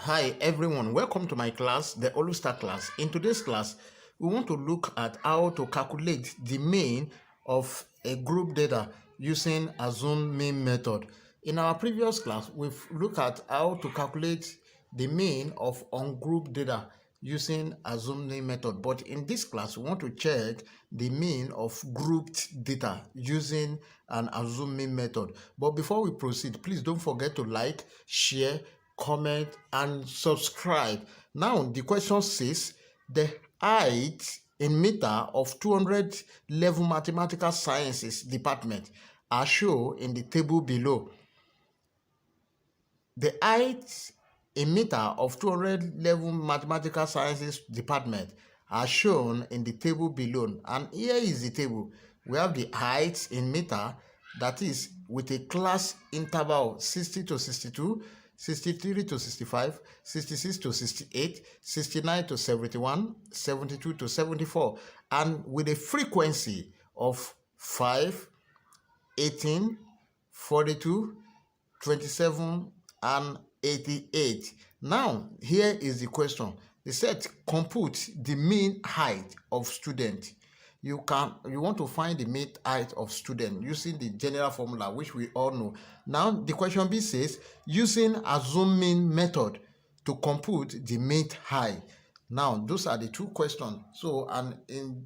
Hi everyone, welcome to my class, the Olustat class. In today's class, we want to look at how to calculate the mean of a group data using Assume Mean method. In our previous class, we've looked at how to calculate the mean of ungrouped data using Assume Mean method. But in this class, we want to check the mean of grouped data using an Assume Mean method. But before we proceed, please don't forget to like, share, comment and subscribe. Now the question says the height in meter of 200 level mathematical sciences department are shown in the table below. The height in meter of 200 level mathematical sciences department are shown in the table below, and here is the table. We have the height in meter, that is with a class interval 60 to 62, 63 to 65, 66 to 68, 69 to 71, 72 to 74, and with a frequency of 5, 18, 42, 27, and 88. Now, here is the question. They said compute the mean height of student. You want to find the mean height of student using the general formula which we all know. Now the question B says using Assume Mean method to compute the mean height. Now those are the two questions. So, and in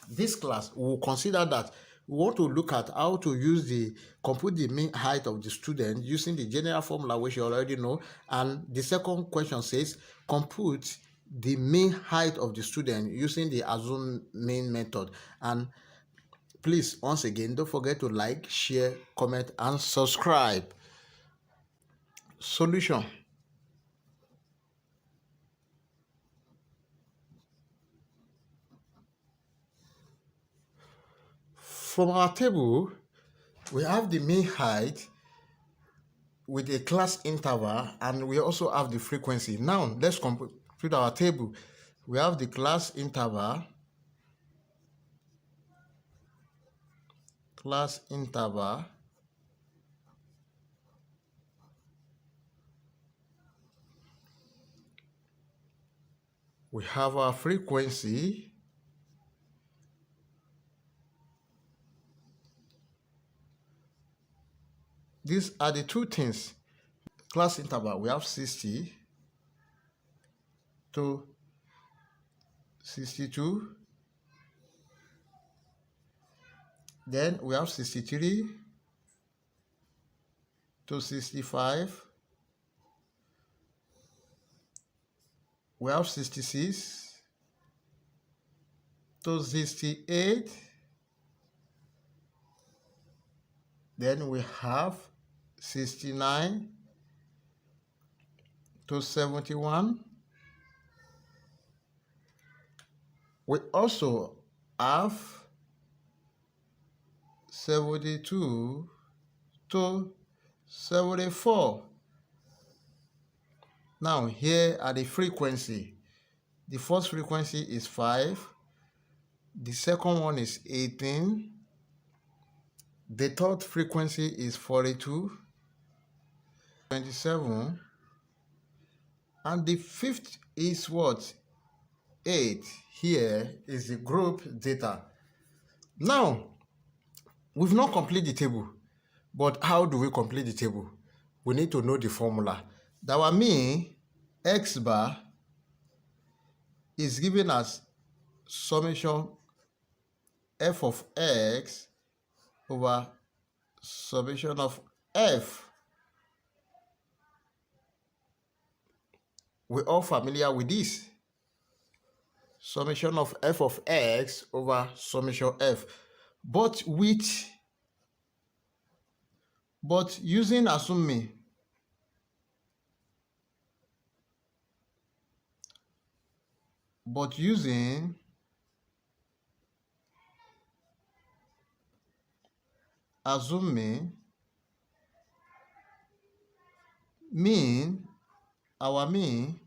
this class we will consider that we want to look at how to compute the mean height of the student using the general formula which you already know, and the second question says compute the mean height of the student using the Assume Mean method. And please, once again, don't forget to like, share, comment and subscribe. Solution. From our table, we have the mean height with a class interval, and we also have the frequency. Now let's compute our table. We have the class interval, we have our frequency, these are the two things. Class interval, we have 60 to 62, then we have 63 to 65, we have 66 to 68, then we have 69 to 71. We also have 72 to 74. Now here are the frequency. The first frequency is 5. The second one is 18. The third frequency is 42, 27. And the fifth is what? 8. Here is the group data. Now, we've not completed the table. But how do we complete the table? We need to know the formula. Our mean x bar is given as summation f of x over summation of f. We're all familiar with this. Summation of f of x over summation f. But using Assume Mean. But using Assume Mean, our mean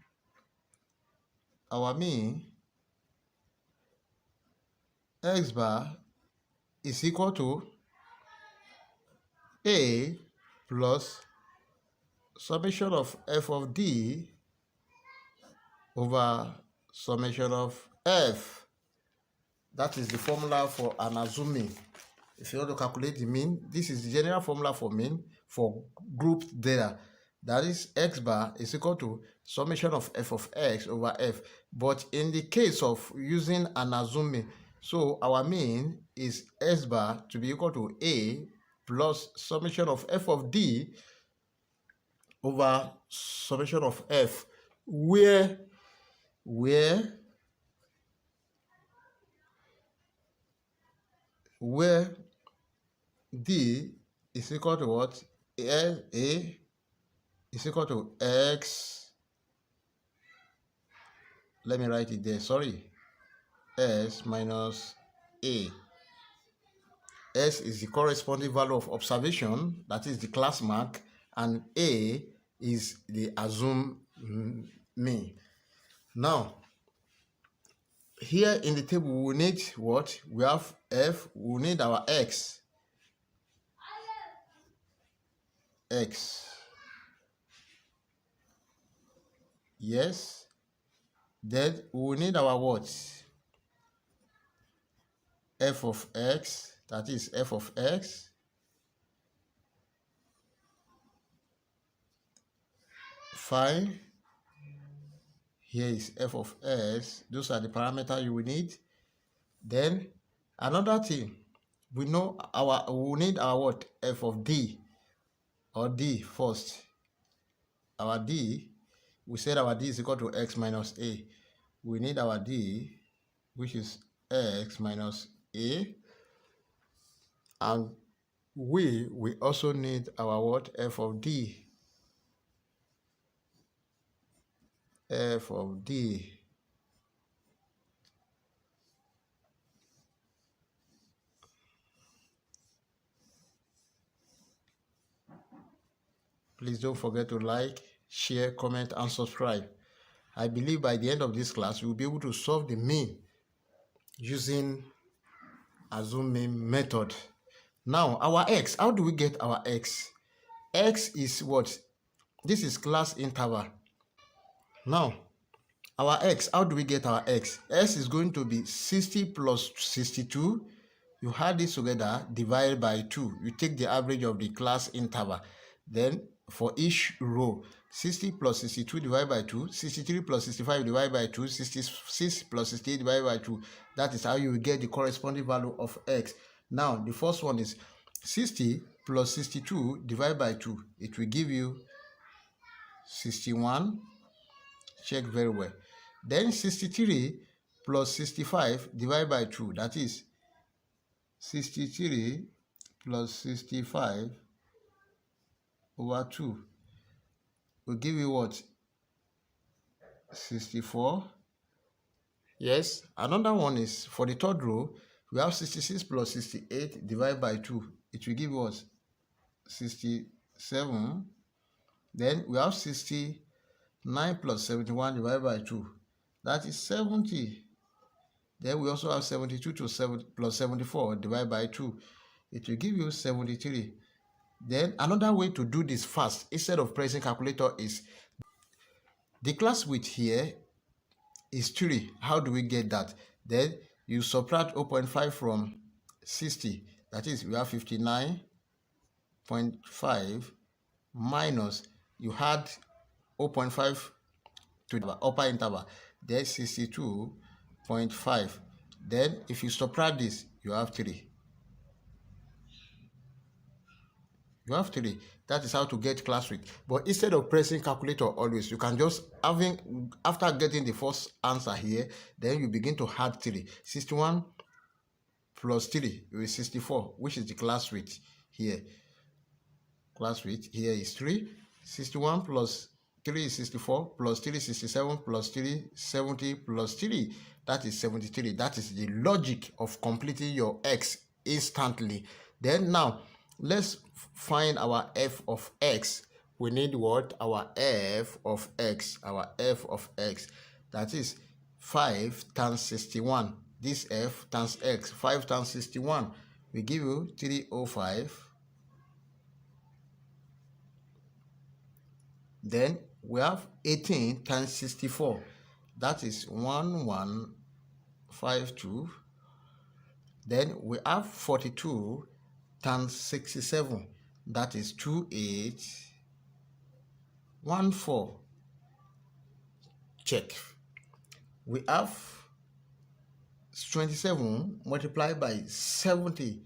x bar is equal to a plus summation of f of d over summation of f. That is the formula for an assumed mean. If you want to calculate the mean, this is the general formula for mean for grouped data. That is x bar is equal to summation of f of x over f. But in the case of using an assumed mean, so our mean is s bar to be equal to a plus summation of f of d over summation of f, where d is equal to what? A is equal to x. Let me write it there. Sorry. S minus a. S is the corresponding value of observation, that is the class mark, and a is the assumed mean. Now, here in the table, we need what? We have f, we need our x. Yes. Then we need our what? F of x, that is f of x. Fine. Here is f of s. Those are the parameters you will need. Then another thing, we know we need our what? F of d, or d first. Our d, we said our d is equal to x minus a. We need our d, which is x minus a. And we also need our what? F of d. F of d. Please don't forget to like, share, comment, and subscribe. I believe by the end of this class, you'll be able to solve the mean using assumed mean method. Now, our x, how do we get our x? X is what? This is class interval. Now, our x, how do we get our x? S is going to be 60 plus 62. You add this together, divide by 2. You take the average of the class interval. Then, for each row, 60 plus 62 divided by 2, 63 plus 65 divided by 2, 66 plus 68 divided by 2. That is how you will get the corresponding value of x. Now, the first one is 60 plus 62 divided by 2. It will give you 61. Check very well. Then 63 plus 65 divided by 2. That is 63 plus 65 over 2 will give you what? 64. Yes. Another one is for the third row, we have 66 plus 68 divided by 2. It will give us 67. Then we have 69 plus 71 divided by 2. That is 70. Then we also have 72 plus 74 divided by 2. It will give you 73. Then another way to do this fast, instead of pressing calculator, is the class width here is 3. How do we get that? Then you subtract 0.5 from 60. That is, we have 59.5 minus, you add 0.5 to the upper interval. Then 62.5. Then if you subtract this, you have 3. You have 3. That is how to get class width. But instead of pressing calculator always, you can just, after getting the first answer here, then you begin to add 3. 61 plus 3 is 64, which is the class width here. Class width here is 3. 61 plus 3 is 64, plus 3 is 67, plus 3 70, plus 3. That is 73. That is the logic of completing your x instantly. Then now, let's find our f of x. We need what? Our f of x. Our f of x. That is 5 times 61. This f times x. 5 times 61 will give you 305. Then we have 18 times 64. That is 1152. Then we have 42 times 67. That is 2814. Check. We have 27 multiplied by 70,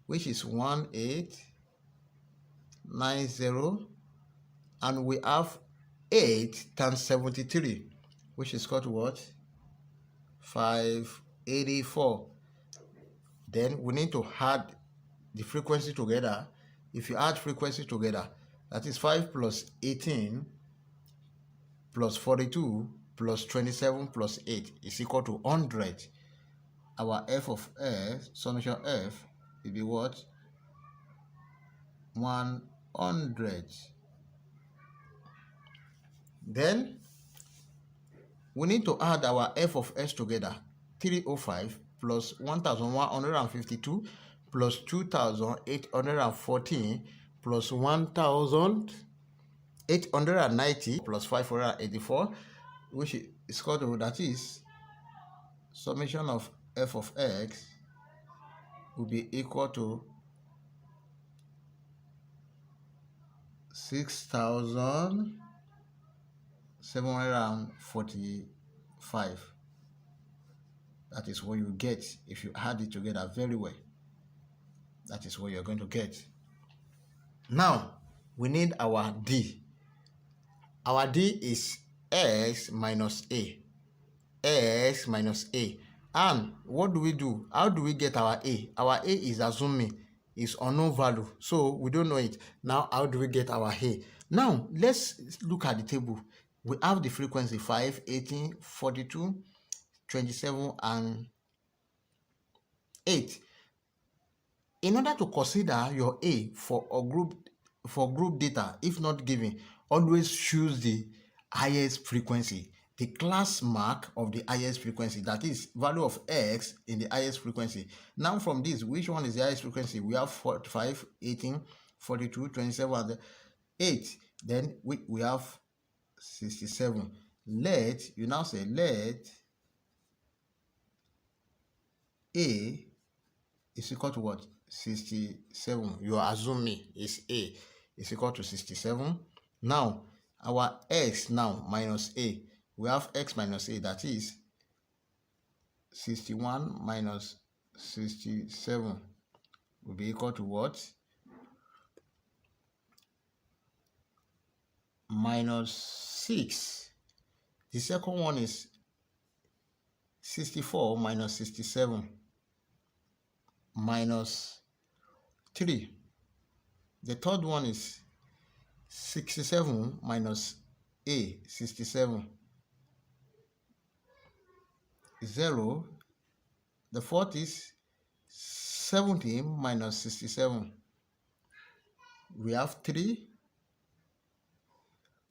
which is 1890. And we have 8 times 73, which is called what? 584. Then we need to add the frequency together. If you add frequency together, that is 5 plus 18 plus 42 plus 27 plus 8 is equal to 100. Our f of s, summation f, will be what? 100. Then we need to add our f of s together. 305 plus 1152 plus 2814 plus 1890 plus 584, which is called, that is, summation of f of x will be equal to 6,745. That is what you get if you add it together very well. That is what you're going to get. Now, we need our d. Our d is x minus a. X minus a. And what do we do? How do we get our a? Our a is assuming is unknown value, so we don't know it. Now, how do we get our a? Now, let's look at the table. We have the frequency 5, 18, 42, 27, and 8. In order to consider your a for group data, if not given, always choose the highest frequency, the class mark of the highest frequency, that is value of x in the highest frequency. Now from this, which one is the highest frequency? We have 45, 18, 42, 27, and 8. Then we have 67. Let a is equal to what? 67. You are assuming is a is equal to 67. Now, our x now minus a. We have x minus a, that is 61 minus 67 will be equal to what? Minus 6. The second one is 64 minus 67 minus 3. The third one is 67 minus a, 67, 0. The fourth is 70 minus 67. We have 3.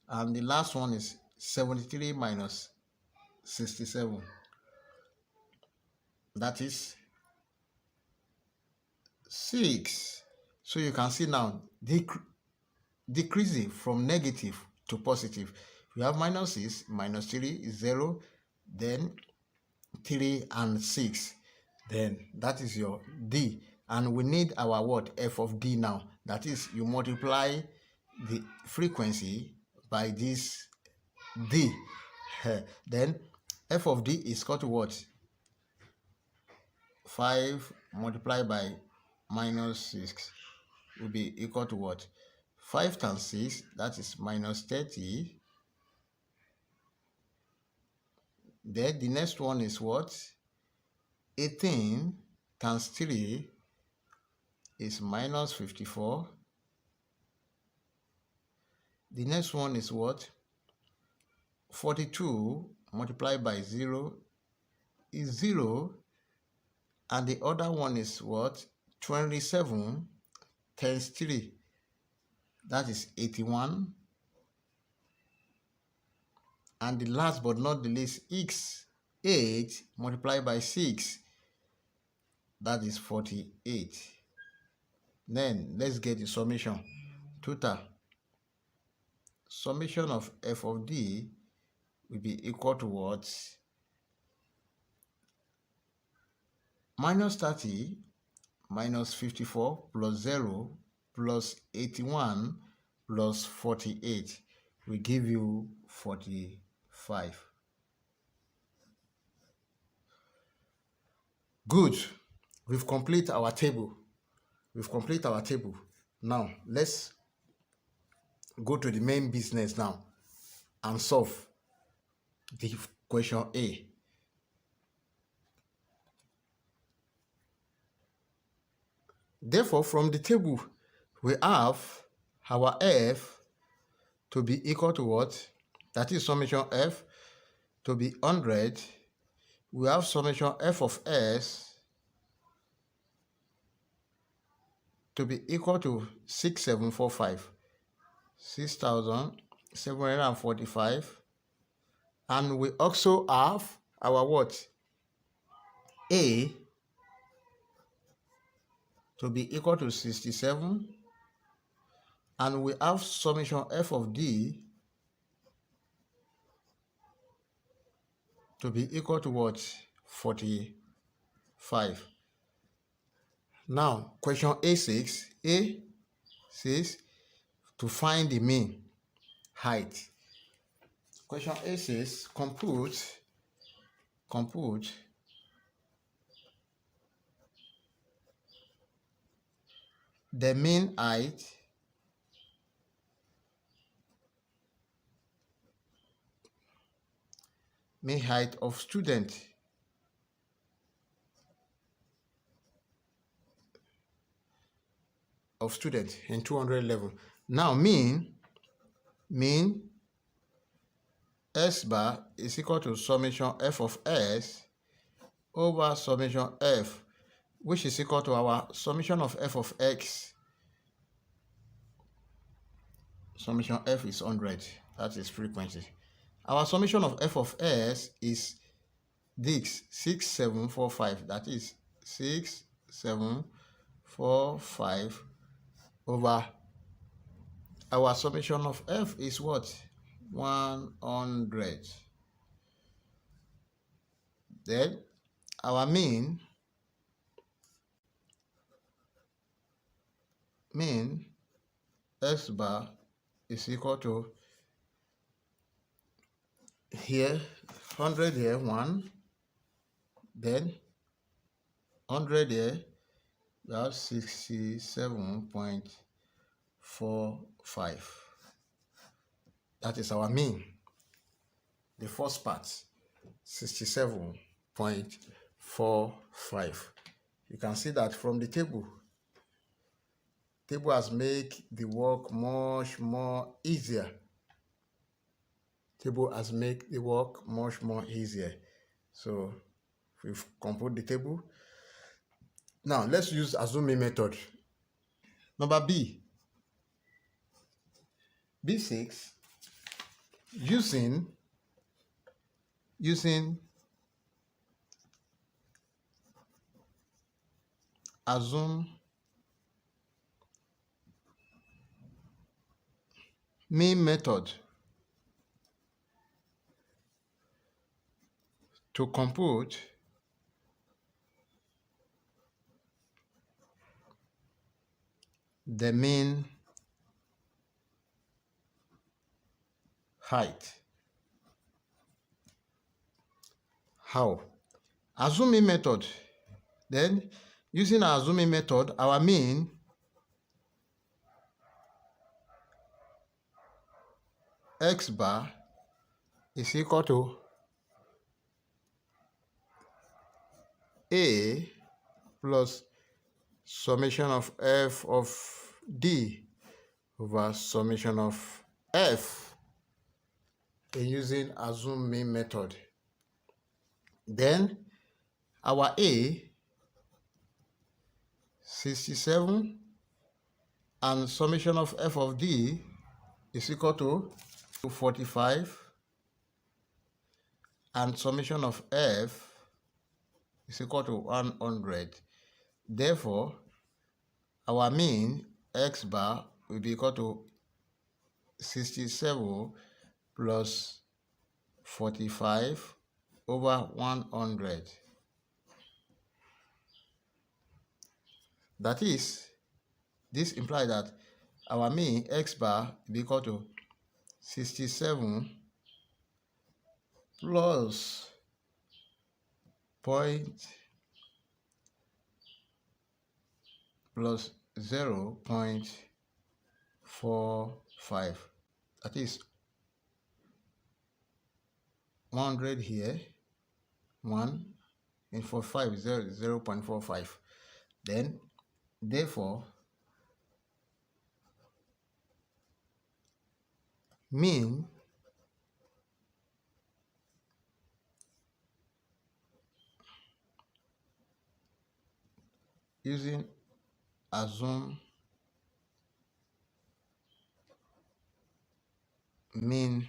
And the last one is 73 minus 67. That is 6. So you can see now decreasing from negative to positive. We have minus 6, minus 3 is 0, then 3 and 6. Then that is your d. And we need our what? F of d now. That is, you multiply the frequency by this d. Then f of d is equal to what? 5 multiplied by minus 6 will be equal to what? 5 times 6, that is minus 30. Then the next one is what? 18 times 3 is minus 54. The next one is what? 42 multiplied by 0 is 0. And the other one is what? 27 times 3. That is 81. And the last but not the least, x8 multiplied by 6. That is 48. Then let's get the summation. Total summation of f of d will be equal to what? Minus 30 minus 54 plus 0 plus 81 plus 48 will give you 45. Good. We've completed our table. Now, let's go to the main business now and solve the question A. Therefore, from the table, we have our f to be equal to what? That is summation f to be 100. We have summation f of s to be equal to 6745, 6,745. And we also have our what? A to be equal to 67. And we have summation f of d to be equal to what? 45. Now, question A6. A says to find the mean height. Question A says compute the mean height of student in 200 level. Now mean S bar is equal to summation f of s over summation f, which is equal to our summation of f of x. Summation f is 100. That is frequency. Our summation of f of s is this 6745. That is 6745 over our summation of f is what? 100. Then our mean S bar is equal to here 100 here 1, then 100 here, that's 67.45. That is our mean. The first part, 67.45. You can see that from the table. Table has made the work much more easier. Table has made the work much more easier. So we've composed the table. Now let's use assuming method. Number B. B6. Using assume mean method to compute the mean height. How? Assuming method. Then using our assuming method, our mean x bar is equal to A plus summation of f of d over summation of f in using assume mean method. Then our A 67 and summation of f of d is equal to 45 and summation of f is equal to 100. Therefore, our mean x bar will be equal to 67 plus 45 over 100. That is, this implies that our mean x bar will be equal to 67 plus point plus 0.45. That is 100 here, 1 and 45 is 0.45. Then, therefore, mean using assume mean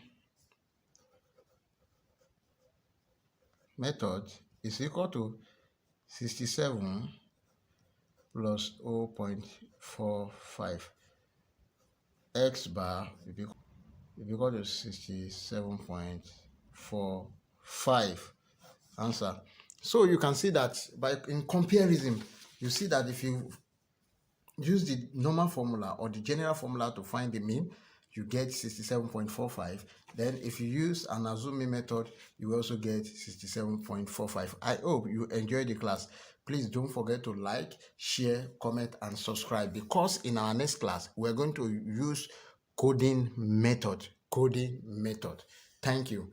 method is equal to 67 plus 0.45. X bar will be equal to 67.45. Answer. So you can see that in comparison, you see that if you use the normal formula or the general formula to find the mean, you get 67.45. Then if you use an assuming method, you also get 67.45. I hope you enjoyed the class. Please don't forget to like, share, comment, and subscribe, because in our next class, we're going to use coding method. Thank you.